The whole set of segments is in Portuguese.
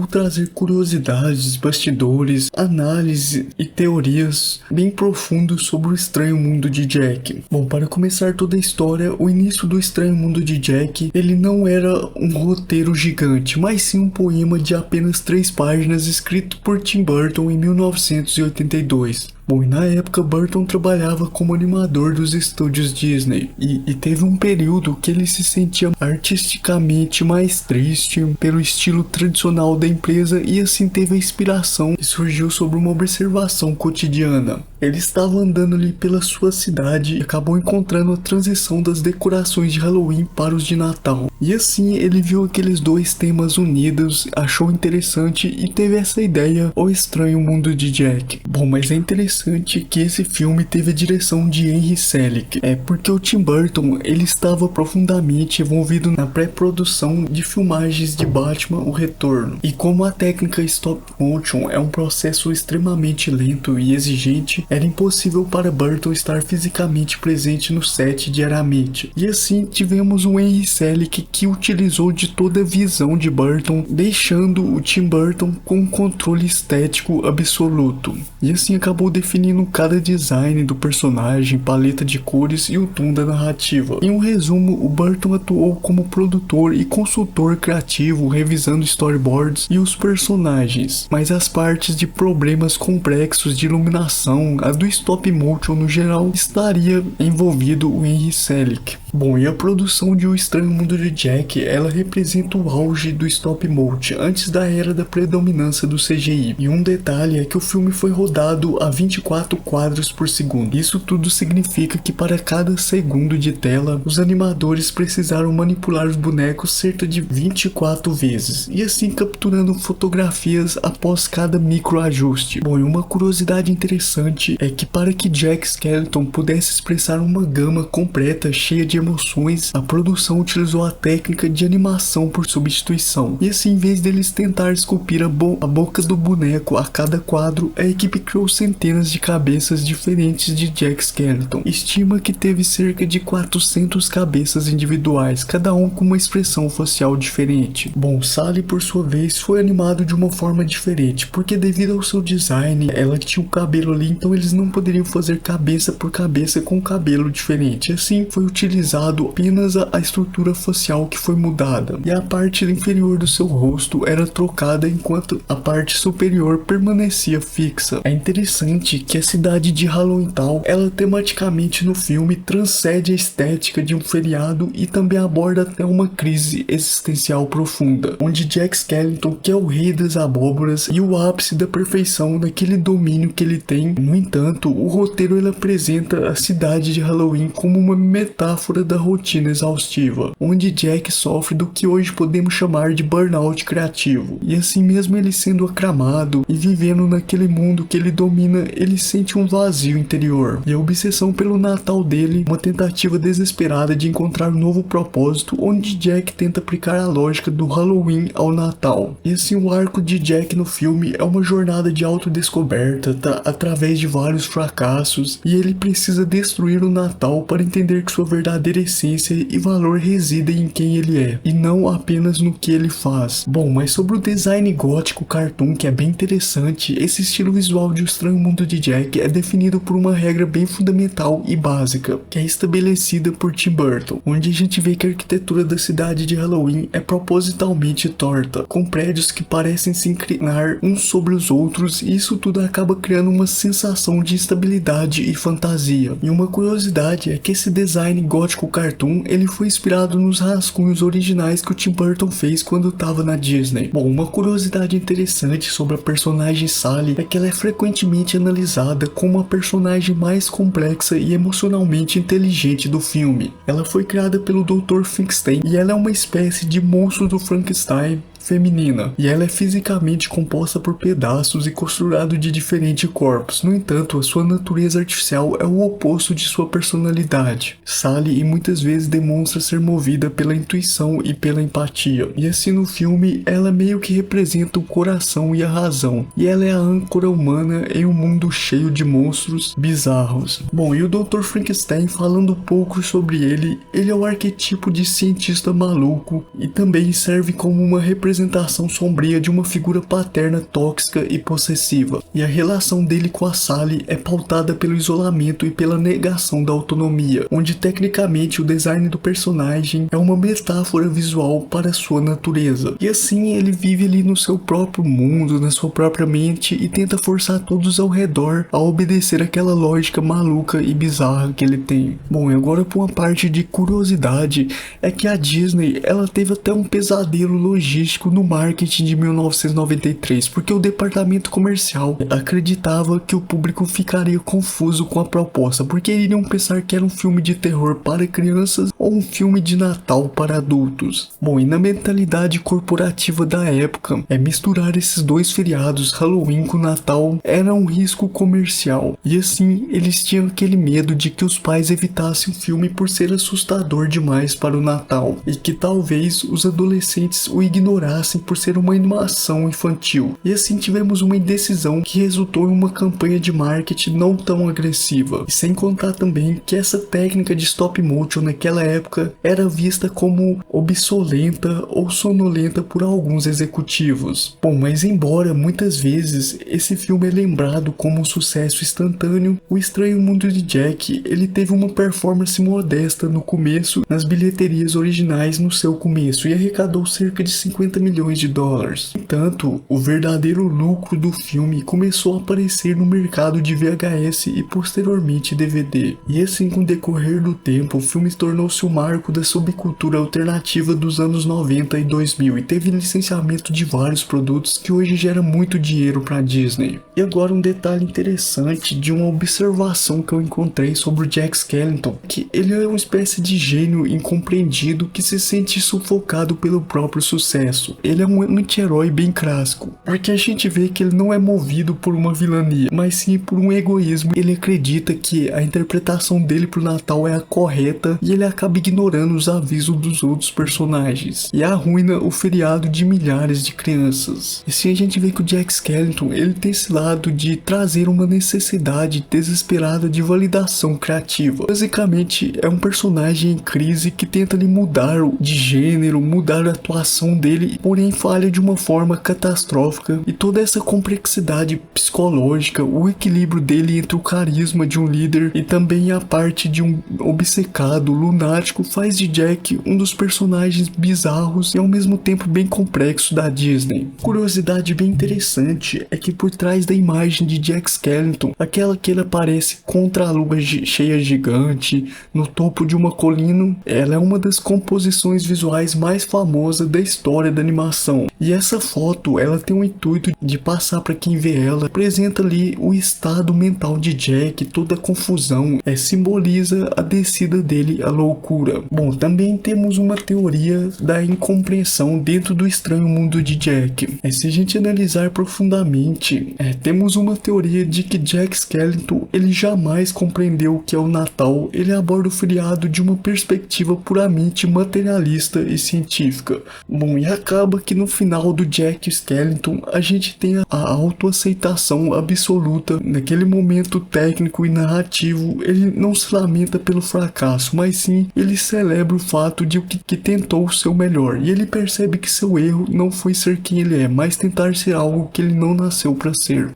Vou trazer curiosidades, bastidores, análises e teorias bem profundas sobre o estranho mundo de Jack. Bom, para começar toda a história, o início do estranho mundo de Jack, ele não era um roteiro gigante, mas sim um poema de apenas 3 páginas escrito por Tim Burton em 1982. Bom, e na época Burton trabalhava como animador dos estúdios Disney e teve um período que ele se sentia artisticamente mais triste pelo estilo tradicional da empresa e assim teve a inspiração que surgiu sobre uma observação cotidiana. Ele estava andando ali pela sua cidade e acabou encontrando a transição das decorações de Halloween para os de Natal. E assim ele viu aqueles 2 temas unidos, achou interessante e teve essa ideia, O Estranho Mundo de Jack. Bom, mas é interessante que esse filme teve a direção de Henry Selick. Porque o Tim Burton, ele estava profundamente envolvido na pré-produção de filmagens de Batman, O Retorno. E como a técnica stop motion é um processo extremamente lento e exigente, era impossível para Burton estar fisicamente presente no set diariamente. E assim tivemos o Henry Selick que utilizou de toda a visão de Burton, deixando o Tim Burton com um controle estético absoluto. E assim acabou definindo cada design do personagem, paleta de cores e o tom da narrativa. Em um resumo, o Burton atuou como produtor e consultor criativo, revisando storyboards e os personagens, mas as partes de problemas complexos de iluminação, a do stop motion no geral, estaria envolvido o Henry Selick. Bom, e a produção de O Estranho Mundo de Jack, ela representa o auge do stop motion, antes da era da predominância do CGI. E um detalhe é que o filme foi rodado a 24 quadros por segundo. Isso tudo significa que para cada segundo de tela, os animadores precisaram manipular os bonecos cerca de 24 vezes, e assim capturando fotografias após cada microajuste. Bom, e uma curiosidade interessante é que para que Jack Skellington pudesse expressar uma gama completa cheia de emoções, a produção utilizou a técnica de animação por substituição. E assim, em vez deles tentar esculpir a boca do boneco a cada quadro, a equipe criou centenas de cabeças diferentes de Jack Skellington. Estima que teve cerca de 400 cabeças individuais, cada um com uma expressão facial diferente. Bom, Sally, por sua vez, foi animado de uma forma diferente, porque devido ao seu design, ela tinha um cabelo ali, então eles não poderiam fazer cabeça por cabeça com um cabelo diferente. Assim, foi utilizado apenas a estrutura facial que foi mudada, e a parte inferior do seu rosto era trocada enquanto a parte superior permanecia fixa. É interessante que a cidade de Halloween Town, ela tematicamente no filme transcende a estética de um feriado e também aborda até uma crise existencial profunda, onde Jack Skellington quer o rei das abóboras e o ápice da perfeição daquele domínio que ele tem. No entanto, o roteiro ele apresenta a cidade de Halloween como uma metáfora da rotina exaustiva, onde Jack sofre do que hoje podemos chamar de burnout criativo. E assim mesmo ele sendo aclamado e vivendo naquele mundo que ele domina, ele sente um vazio interior. E a obsessão pelo Natal dele, uma tentativa desesperada de encontrar um novo propósito, onde Jack tenta aplicar a lógica do Halloween ao Natal. E assim o arco de Jack no filme é uma jornada de autodescoberta, através de vários fracassos, e ele precisa destruir o Natal para entender que sua verdadeira essência e valor residem em quem ele é, e não apenas no que ele faz. Bom, mas sobre o design gótico cartoon, que é bem interessante, esse estilo visual de O Estranho Mundo de Jack é definido por uma regra bem fundamental e básica, que é estabelecida por Tim Burton, onde a gente vê que a arquitetura da cidade de Halloween é propositalmente torta, com prédios que parecem se inclinar uns sobre os outros, e isso tudo acaba criando uma sensação de instabilidade e fantasia. E uma curiosidade é que esse design gótico cartoon, ele foi inspirado nos rascunhos originais que o Tim Burton fez quando estava na Disney. Bom, uma curiosidade interessante sobre a personagem Sally é que ela é frequentemente analisada como a personagem mais complexa e emocionalmente inteligente do filme. Ela foi criada pelo Dr. Finkelstein e ela é uma espécie de monstro do Frankenstein feminina, e ela é fisicamente composta por pedaços e costurado de diferentes corpos. No entanto, a sua natureza artificial é o oposto de sua personalidade. Sally muitas vezes demonstra ser movida pela intuição e pela empatia, e assim no filme ela meio que representa o coração e a razão, e ela é a âncora humana em um mundo cheio de monstros bizarros. Bom, e o Dr. Frankenstein, falando um pouco sobre ele é o arquetipo de cientista maluco e também serve como uma representação representação sombria de uma figura paterna tóxica e possessiva, e a relação dele com a Sally é pautada pelo isolamento e pela negação da autonomia, onde tecnicamente o design do personagem é uma metáfora visual para sua natureza. E assim ele vive ali no seu próprio mundo, na sua própria mente, e tenta forçar todos ao redor a obedecer aquela lógica maluca e bizarra que ele tem. Bom, e agora por uma parte de curiosidade, é que a Disney, ela teve até um pesadelo logístico no marketing de 1993, porque o departamento comercial acreditava que o público ficaria confuso com a proposta, porque iriam pensar que era um filme de terror para crianças ou um filme de Natal para adultos. Bom, e na mentalidade corporativa da época, misturar esses dois feriados, Halloween com Natal, era um risco comercial, e assim eles tinham aquele medo de que os pais evitassem o filme por ser assustador demais para o Natal, e que talvez os adolescentes o ignorassem por ser uma animação infantil. E assim tivemos uma indecisão que resultou em uma campanha de marketing não tão agressiva. E sem contar também que essa técnica de stop motion naquela época era vista como obsoleta ou sonolenta por alguns executivos. Bom, mas embora muitas vezes esse filme é lembrado como um sucesso instantâneo, O Estranho Mundo de Jack, ele teve uma performance modesta no começo nas bilheterias originais no seu começo e arrecadou cerca de 50 milhões de dólares. No entanto, o verdadeiro lucro do filme começou a aparecer no mercado de VHS e posteriormente DVD. E assim, com o decorrer do tempo, o filme tornou-se o marco da subcultura alternativa dos anos 90 e 2000 e teve licenciamento de vários produtos que hoje gera muito dinheiro para a Disney. E agora um detalhe interessante de uma observação que eu encontrei sobre o Jack Skellington, que ele é uma espécie de gênio incompreendido que se sente sufocado pelo próprio sucesso. Ele é um anti-herói bem clássico, porque a gente vê que ele não é movido por uma vilania, mas sim por um egoísmo. Ele acredita que a interpretação dele pro Natal é a correta e ele acaba ignorando os avisos dos outros personagens e arruina o feriado de milhares de crianças. E sim, a gente vê que o Jack Skellington, ele tem esse lado de trazer uma necessidade desesperada de validação criativa. Basicamente é um personagem em crise que tenta lhe mudar de gênero, mudar a atuação dele, porém falha de uma forma catastrófica, e toda essa complexidade psicológica, o equilíbrio dele entre o carisma de um líder e também a parte de um obcecado, lunático, faz de Jack um dos personagens bizarros e ao mesmo tempo bem complexo da Disney. Curiosidade bem interessante é que por trás da imagem de Jack Skellington, aquela que ele aparece contra a lua cheia gigante, no topo de uma colina, ela é uma das composições visuais mais famosas da história da animação. E essa foto, ela tem o intuito de passar para quem vê ela, apresenta ali o estado mental de Jack, toda a confusão, simboliza a descida dele à loucura. Bom, também temos uma teoria da incompreensão dentro do Estranho Mundo de Jack. Se a gente analisar profundamente, temos uma teoria de que Jack Skellington, ele jamais compreendeu o que é o Natal. Ele aborda o feriado de uma perspectiva puramente materialista e científica. Bom, e acaba que no final do Jack Skellington a gente tem a autoaceitação absoluta. Naquele momento técnico e narrativo, ele não se lamenta pelo fracasso, mas sim ele celebra o fato de que tentou o seu melhor, e ele percebe que seu erro não foi ser quem ele é, mas tentar ser algo que ele não nasceu para ser.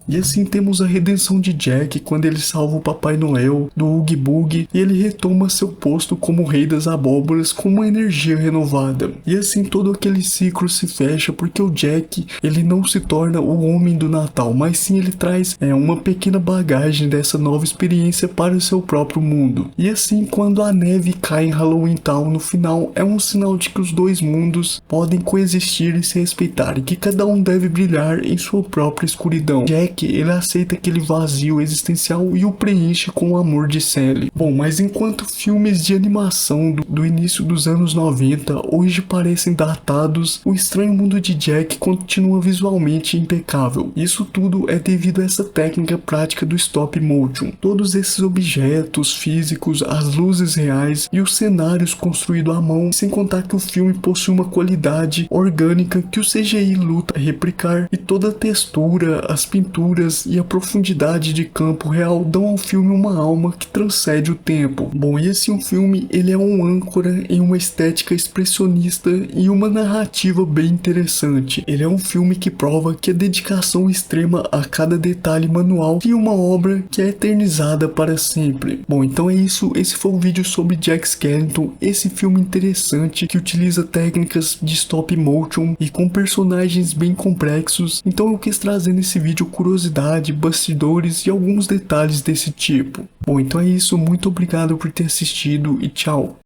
E assim temos a redenção de Jack quando ele salva o Papai Noel do Oogie Boogie e ele retoma seu posto como rei das abóboras com uma energia renovada. E assim todo aquele ciclo se fecha porque o Jack, ele não se torna o homem do Natal, mas sim ele traz uma pequena bagagem dessa nova experiência para o seu próprio mundo. E assim quando a neve cai em Halloween Town no final, é um sinal de que os dois mundos podem coexistir e se respeitar e que cada um deve brilhar em sua própria escuridão. Jack, ele aceita aquele vazio existencial e o preenche com o amor de Sally. Bom, mas enquanto filmes de animação do início dos anos 90 hoje parecem datados, O Estranho Mundo de Jack continua visualmente impecável. Isso tudo é devido a essa técnica prática do stop motion. Todos esses objetos físicos, as luzes reais e os cenários construídos à mão, sem contar que o filme possui uma qualidade orgânica que o CGI luta a replicar, e toda a textura, as pinturas texturas e a profundidade de campo real dão ao filme uma alma que transcende o tempo. Bom, e esse filme ele é um âncora em uma estética expressionista e uma narrativa bem interessante. Ele é um filme que prova que a dedicação extrema a cada detalhe manual cria uma obra que é eternizada para sempre. Bom, então é isso, esse foi o vídeo sobre Jack Skellington, esse filme interessante que utiliza técnicas de stop motion e com personagens bem complexos. Então eu quis trazer nesse vídeo curiosidade, bastidores e alguns detalhes desse tipo. Bom, então é isso, muito obrigado por ter assistido e tchau.